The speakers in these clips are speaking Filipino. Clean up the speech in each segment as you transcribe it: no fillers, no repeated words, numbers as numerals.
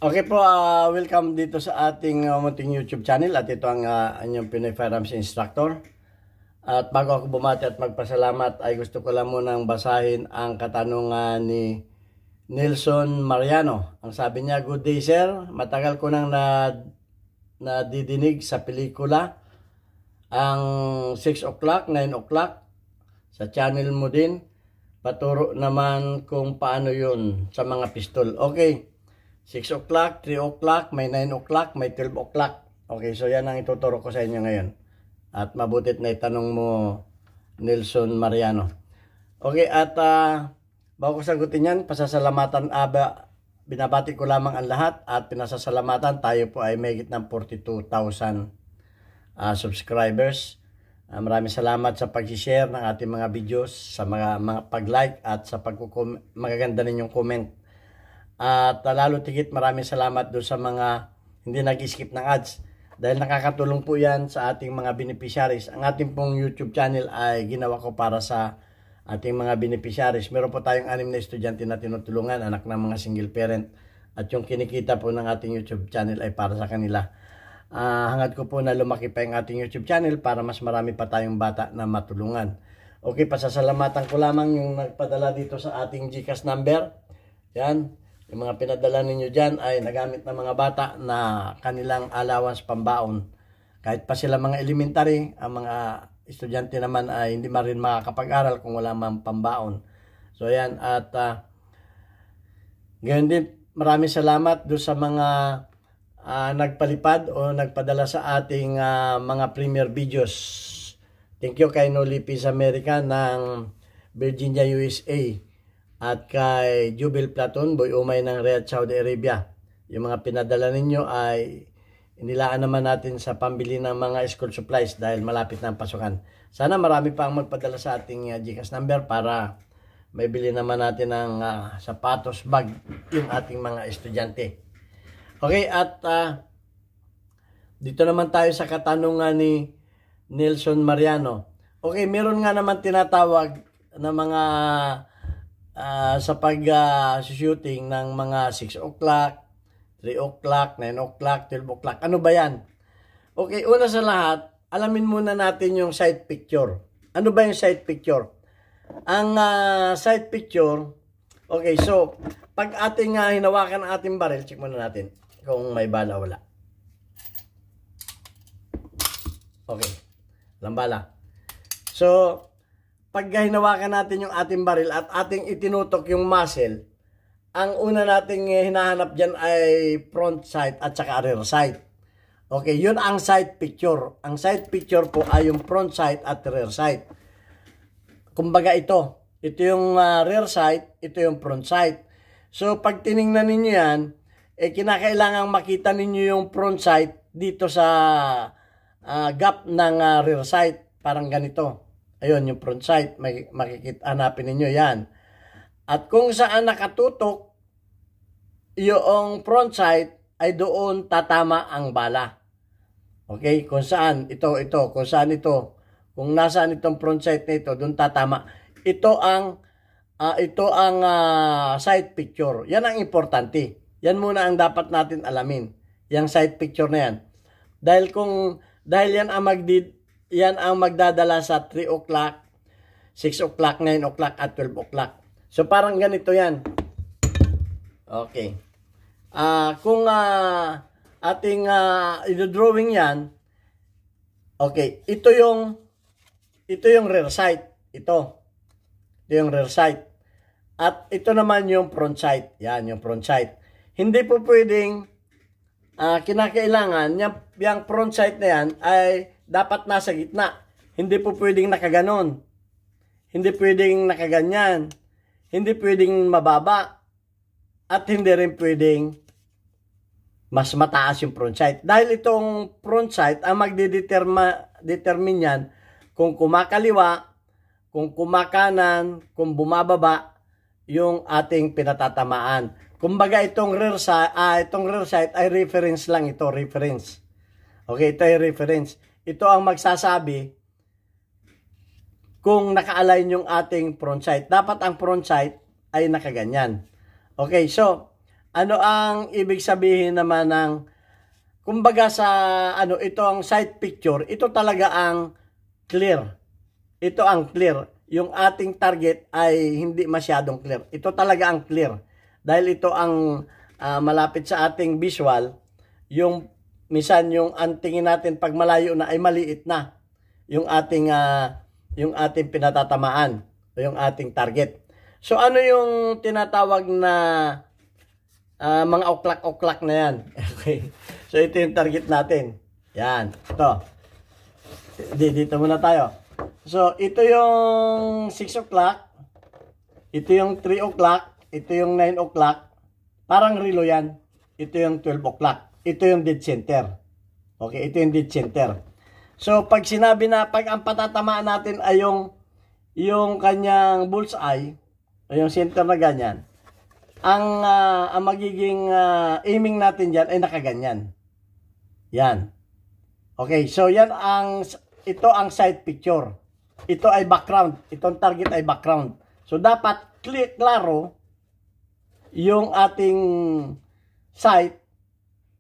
Okay po, welcome dito sa ating munting YouTube channel at ito ang inyong Pinoy Firearms Instructor. At bago ako bumati at magpasalamat ay gusto ko lang munang basahin ang katanungan ni Nelson Mariano. Ang sabi niya, "Good day sir, matagal ko nang nadidinig sa pelikula ang 6 o'clock, 9 o'clock sa channel mo din. Paturo naman kung paano yun sa mga pistol." Okay. 6 o'clock, 3 o'clock, may 9 o'clock, may 12 o'clock. Okay, so yan ang ituturo ko sa inyo ngayon. At mabutit na itanong mo, Nelson Mariano. Okay, at bago ko sagutin yan, pasasalamatan, binabati ko lamang ang lahat at pinasasalamatan. Tayo po ay may ng 42,000 subscribers. Maraming salamat sa pag-share ng ating mga videos, sa mga pag-like at sa magaganda ninyong comment. At lalo tigit maraming salamat doon sa mga hindi nag-skip ng ads dahil nakakatulong po yan sa ating mga beneficiaries. Ang ating pong YouTube channel ay ginawa ko para sa ating mga beneficiaries. Meron po tayong 6 na estudyante na tinutulungan, anak ng mga single parent, at yung kinikita po ng ating YouTube channel ay para sa kanila. Hangad ko po na lumaki pa yung ating YouTube channel para mas marami pa tayong bata na matulungan. Okay, pasasalamatan ko lamang yung nagpadala dito sa ating GCash number. Yan. Yung mga pinadala ninyo dyan ay nagamit ng mga bata na kanilang allowance pambaon. Kahit pa sila mga elementary, ang mga estudyante naman ay hindi rin makakapag-aral kung wala mang pambaon. So yan, at gayon din, maraming salamat doon sa mga nagpalipad o nagpadala sa ating mga premier videos. Thank you kay Noli Peace America ng Virginia, USA. At kay Jubil Platon, Boy Umay ng Riyadh, Saudi Arabia. Yung mga pinadala ninyo ay inilaan naman natin sa pambili ng mga school supplies dahil malapit na ang pasukan. Sana marami pa ang magpadala sa ating GCash number para may bili naman natin ng sapatos, bag, yung ating mga estudyante. Okay, at dito naman tayo sa katanungan ni Nelson Mariano. Okay, meron nga naman tinatawag na mga sa pag-shooting ng mga 6 o'clock, 3 o'clock, 9 o'clock, 12 o'clock. Ano ba yan? Okay, una sa lahat, alamin muna natin yung side picture. Ano ba yung side picture? Ang side picture, okay, so, pag ating hinawakan ang ating barrel, check muna natin kung may bala o wala. Okay, walang bala. So, pag hinawakan natin yung ating baril at ating itinutok yung muzzle, ang una nating hinahanap dyan ay front sight at saka rear sight. Okay, yun ang side picture. Ang side picture po ay yung front sight at rear sight. Kumbaga ito yung rear sight, ito yung front sight. So pag tiningnan ninyo yan, kinakailangan makita ninyo yung front sight dito sa gap ng rear sight. Parang ganito. Ayun, yung front sight, hanapin ninyo yan. At kung saan nakatutok yung front sight, ay doon tatama ang bala. Okay, kung saan, kung saan ito, kung nasaan itong front sight na ito, doon tatama. Ito ang side picture. Yan ang importante. Yan muna ang dapat natin alamin. Yung side picture na yan. Dahil yan ang magdadala sa 3 o'clock, 6 o'clock, 9 o'clock, at 12 o'clock. So, parang ganito yan. Okay. Kung ating i-drawing yan, okay, ito yung rear sight. Ito yung rear sight. At ito naman yung front sight. Yan, yung front sight. Hindi po pwedeng kinakailangan, yung front sight na yan ay dapat nasa gitna. Hindi po pwedeng nakaganon. Hindi pwedeng nakaganyan. Hindi pwedeng mababa. At hindi rin pwedeng mas mataas yung front sight. Dahil itong front sight ang magdedetermine yan kung kumakaliwa, kung kumakanan, kung bumababa yung ating pinatatamaan. Kumbaga itong rear sight ay reference lang ito, reference. Okay, ito ay reference. Ito ang magsasabi kung naka-align yung ating front sight. Dapat ang front sight ay nakaganyan. Okay, so ano ang ibig sabihin naman ng, kumbaga sa ano, ito ang sight picture, ito talaga ang clear. Ito ang clear. Yung ating target ay hindi masyadong clear. Ito talaga ang clear. Dahil ito ang malapit sa ating visual, yung minsan yung antingin natin pag malayo na ay maliit na yung ating pinatatamaan o yung ating target. So ano yung tinatawag na mga oklak-oklak na yan? Okay. So ito yung target natin. Yan. Ito. Dito muna tayo. So ito yung 6 o'clock. Ito yung 3 o'clock. Ito yung 9 o'clock. Parang relo yan. Ito yung 12 o'clock. Ito yung dead center. Okay, ito yung dead center. So, pag sinabi na, pag ang patatamaan natin ay yung kanyang bullseye, o yung center na ganyan, ang magiging aiming natin dyan ay nakaganyan. Yan. Okay, so yan ito ang side picture. Ito ay background. Itong target ay background. So, dapat klaro yung ating sight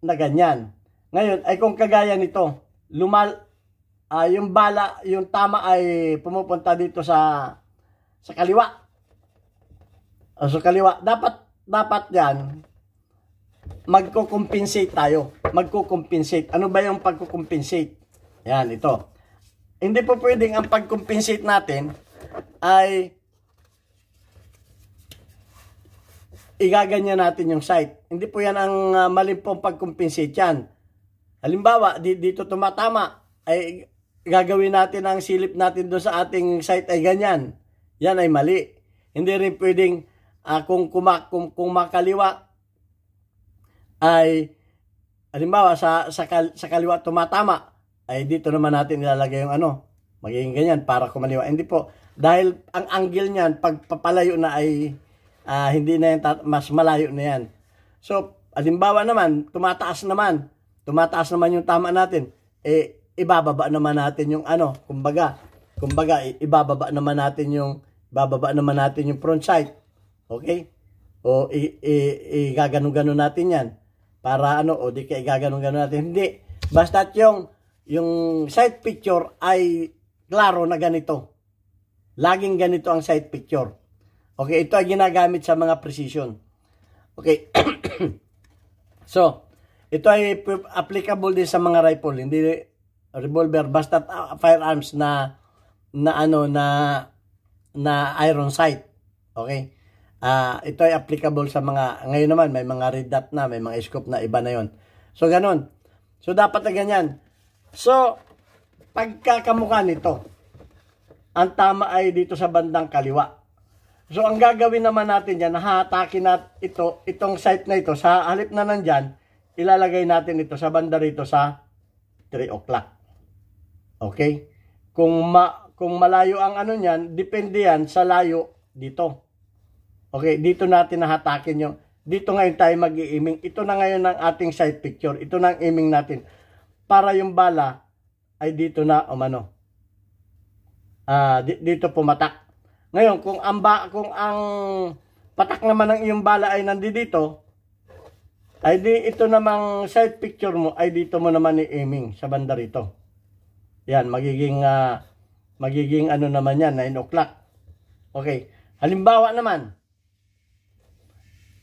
na ganyan. Ngayon, ay kung kagaya nito, yung bala, yung tama ay pumupunta dito sa kaliwa. Sa kaliwa. Dapat yan, magko-compensate tayo. Magko-compensate. Ano ba yung pagko-compensate? Yan, ito. Hindi po pwedeng ang pag-compensate natin ay igaganyan natin yung sight. Hindi po yan ang maling pong pag-compensate yan. Halimbawa, dito tumatama, ay gagawin natin ang silip natin doon sa ating sight ay ganyan. Yan ay mali. Hindi rin pwedeng kung makaliwa ay halimbawa sa kaliwa tumatama, ay dito naman natin ilalagay yung magiging ganyan para kumaliwa. Hindi po. Dahil ang angle niyan, pag papalayo na ay hindi na yan, mas malayo na yan. So, halimbawa naman, tumataas naman yung tama natin, ibababa naman natin yung kumbaga, ibababa naman natin yung front sight. Okay? O, igaganon-ganon natin yan. Para o di ka igaganon-ganon natin. Hindi. Basta't yung sight picture ay klaro na ganito. Laging ganito ang sight picture. Okay, ito ay ginagamit sa mga precision. Okay. So, ito ay applicable din sa mga rifle, hindi revolver, basta firearms na iron sight. Okay? Ito ay applicable sa mga, ngayon naman may mga red dot na, may mga scope na, iba na yon. So, ganun. So, dapat na ganyan. So, pagkakamukha nito, ang tama ay dito sa bandang kaliwa. So, ang gagawin naman natin dyan, nahatakin natin itong sight na ito, sa halip na nandyan, ilalagay natin ito sa banda rito sa 3 o'clock. Okay? Kung malayo ang niyan, depende yan sa layo dito. Okay, dito natin nahatakin yung, dito ngayon tayo mag-i-aiming. Ito na ngayon ang ating sight picture. Ito na ang aiming natin. Para yung bala ay dito na dito pumatak. Ngayon, kung ang patak naman ng iyong bala ay nandito, ay di ito namang side picture mo ay dito mo naman i-aiming sa banda rito. Yan, magiging naman yan, 9 o'clock. Okay. Halimbawa naman,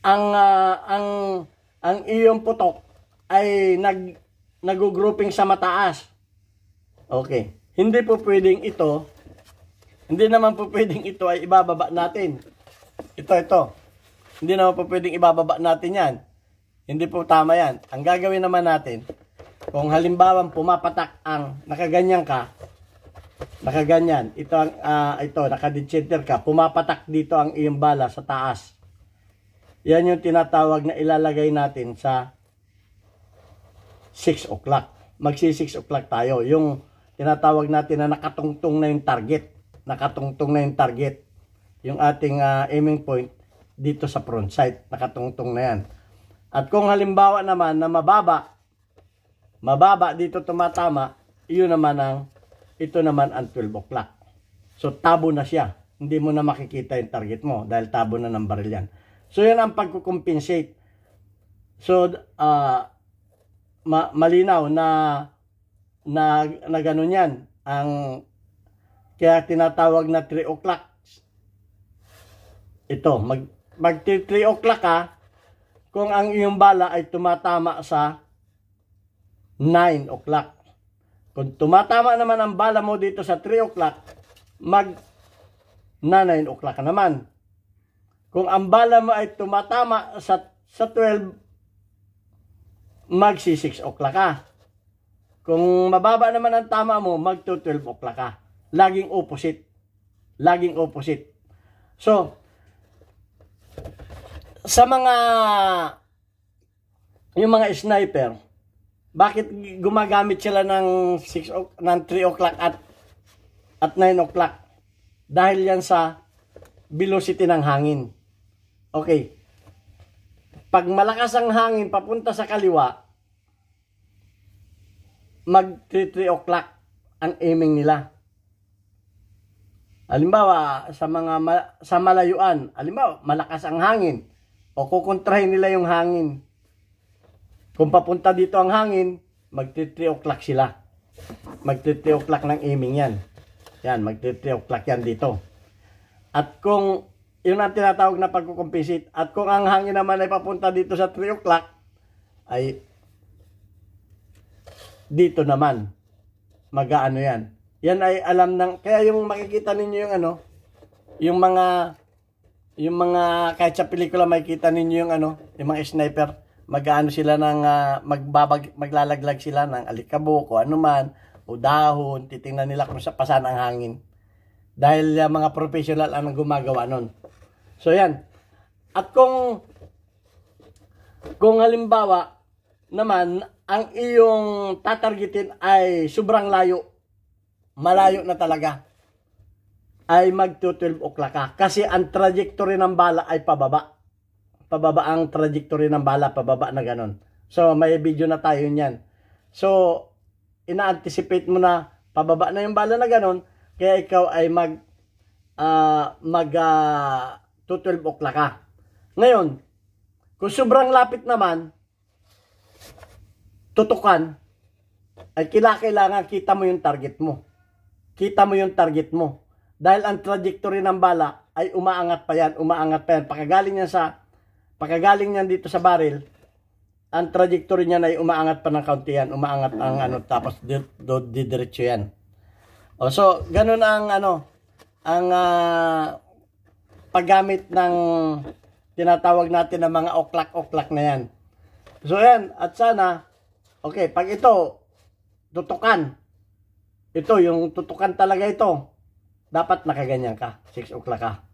ang iyong putok ay nag-grouping sa mataas. Okay. Hindi naman po pwedeng ito ay ibababa natin. Ito. Hindi naman po pwedeng ibababa natin yan. Hindi po tama yan. Ang gagawin naman natin, kung halimbawa pumapatak nakaganyan ka, nakaganyan, ito naka-dead center ka, pumapatak dito ang iyong bala sa taas. Yan yung tinatawag na ilalagay natin sa 6 o'clock. Magsi 6 o'clock tayo. Yung tinatawag natin na nakatungtong na yung target. Yung ating aiming point dito sa front sight. Nakatungtong na yan. At kung halimbawa naman na mababa dito tumatama, ito naman ang 12 o'clock. So, tabo na siya. Hindi mo na makikita yung target mo dahil tabo na ng baril yan. So, yan ang pagkukompensate. So, malinaw na ganun yan. Kaya tinatawag na 3 o'clock. Ito, mag 3 o'clock ka kung ang iyong bala ay tumatama sa 9 o'clock. Kung tumatama naman ang bala mo dito sa 3 o'clock, na 9 o'clock ka naman. Kung ang bala mo ay tumatama sa 12, magsi 6 o'clock ka. Kung mababa naman ang tama mo, mag 12 o'clock ka. Laging opposite. Laging opposite. So, sa yung mga sniper, bakit gumagamit sila ng 3 o'clock at 9 o'clock? Dahil yan sa velocity ng hangin. Okay. Pag malakas ang hangin papunta sa kaliwa, mag 3 o'clock ang aiming nila. Halimbawa, sa malayuan, halimbawa, malakas ang hangin, o kukontrahin nila yung hangin. Kung papunta dito ang hangin, mag 3 o'clock sila. Mag 3 o'clock ng aiming yan. Yan, mag 3 o'clock yan dito. At kung, yun ang tinatawag na pagkukumpisit, at kung ang hangin naman ay papunta dito sa 3 o'clock, ay dito naman, mag-aano yan. Yan ay alam ng, kaya yung makikita ninyo yung mga, kahit sa pelikula makikita ninyo yung mga sniper, mag-aano sila ng, maglalaglag sila ng alikabok o anuman, o dahon, titingnan nila kung sa pasan ang hangin. Dahil mga professional ang gumagawa nun. So yan. At kung halimbawa naman, ang iyong tatargetin ay sobrang layo, malayo na talaga, ay mag 12 o'clock ka. Kasi ang trajectory ng bala ay pababa. Pababa ang trajectory ng bala, pababa na ganon. So may video na tayo niyan. So ina-anticipate mo na pababa na yung bala na ganon, kaya ikaw ay mag 12 o'clock ka. Ngayon, kung sobrang lapit naman, tutukan, ay kailangan kita mo yung target mo. Kita mo yung target mo. Dahil ang trajectory ng bala ay umaangat pa yan. Pagkagaling niyan dito sa barrel, ang trajectory niya ay umaangat pa ng kaunti yan. Umaangat ang tapos didiretso yan. O, so, ganun ang paggamit ng tinatawag natin ng mga o'clock na yan. So, yan. At sana, okay, pag ito, tutukan. Ito, yung tutukan talaga ito. Dapat nakaganyan ka. 6 o'clock ka.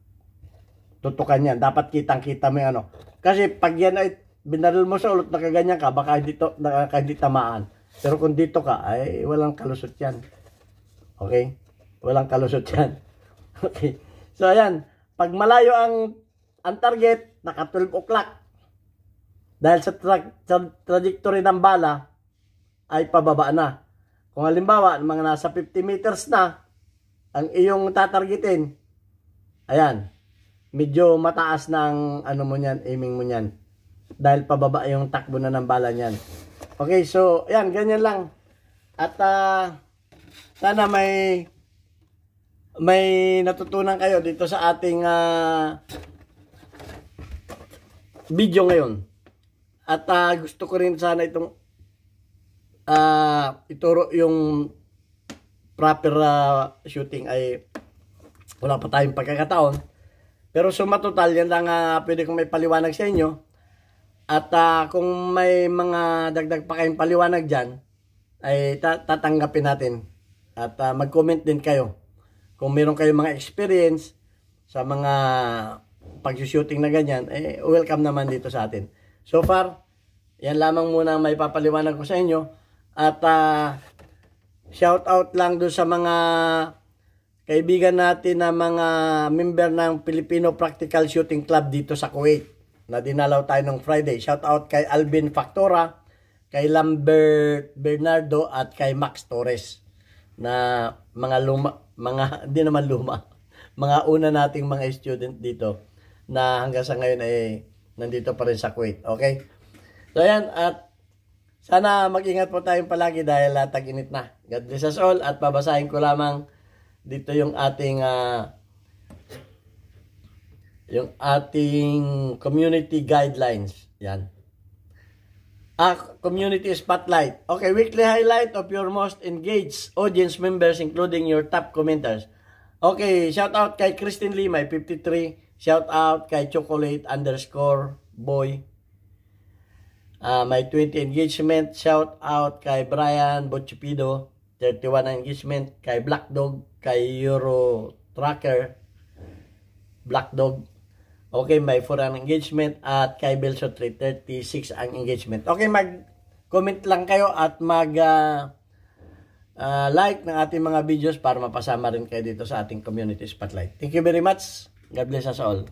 Tutukan yan. Dapat kitang-kita mo yung Kasi pag yan ay binaril mo sa ulot, nakaganyan ka, baka hindi tamaan. Pero kung dito ka, ay walang kalusot yan. Okay? Walang kalusot yan. Okay. So, ayan. Pag malayo ang target, naka 12 o'clock. Dahil sa trajectory ng bala, ay pababa na. Kung halimbawa, mga nasa 50 meters na, ang iyong tatargetin, ayan, medyo mataas ng mo niyan, aiming mo niyan. Dahil pababa yung takbo na ng bala niyan. Okay, so, ayan, ganyan lang. At, sana may natutunan kayo dito sa ating video ngayon. At gusto ko rin sana itong ituro yung proper shooting ay wala pa tayong pagkakataon. Pero sumatotal, yan lang pwede kong may paliwanag sa inyo. At kung may mga dagdag pa kayong paliwanag dyan, ay tatanggapin natin. At mag-comment din kayo. Kung meron kayong mga experience sa mga pag-shooting na ganyan, welcome naman dito sa atin. So far, yan lamang muna may papaliwanag ko sa inyo. At shout out lang doon sa mga kaibigan natin na mga member ng Filipino Practical Shooting Club dito sa Kuwait na dinalaw tayo ng Friday. Shout out kay Alvin Factora, kay Lambert Bernardo at kay Max Torres na hindi naman luma, mga una nating mga student dito na hanggang sa ngayon ay nandito pa rin sa Kuwait. Okay? So ayan, at sana mag-ingat po tayong palagi dahil tag-init na. God bless us all, at babasahin ko lamang dito yung ating community guidelines. Yan. Community spotlight. Okay, weekly highlight of your most engaged audience members including your top commenters. Okay, shout out kay Christine Limay 53, shout out kay chocolate_boy. May 20 engagement. Shout out kay Brian Bochipido 31 engagement, kay Black Dog, kay Euro Tracker Black Dog. Okay, may 4 ang engagement, at kay Belso 336 ang engagement. Okay, mag-comment lang kayo at mag-like ng ating mga videos para mapasama rin kayo dito sa ating community spotlight. Thank you very much. God bless us all.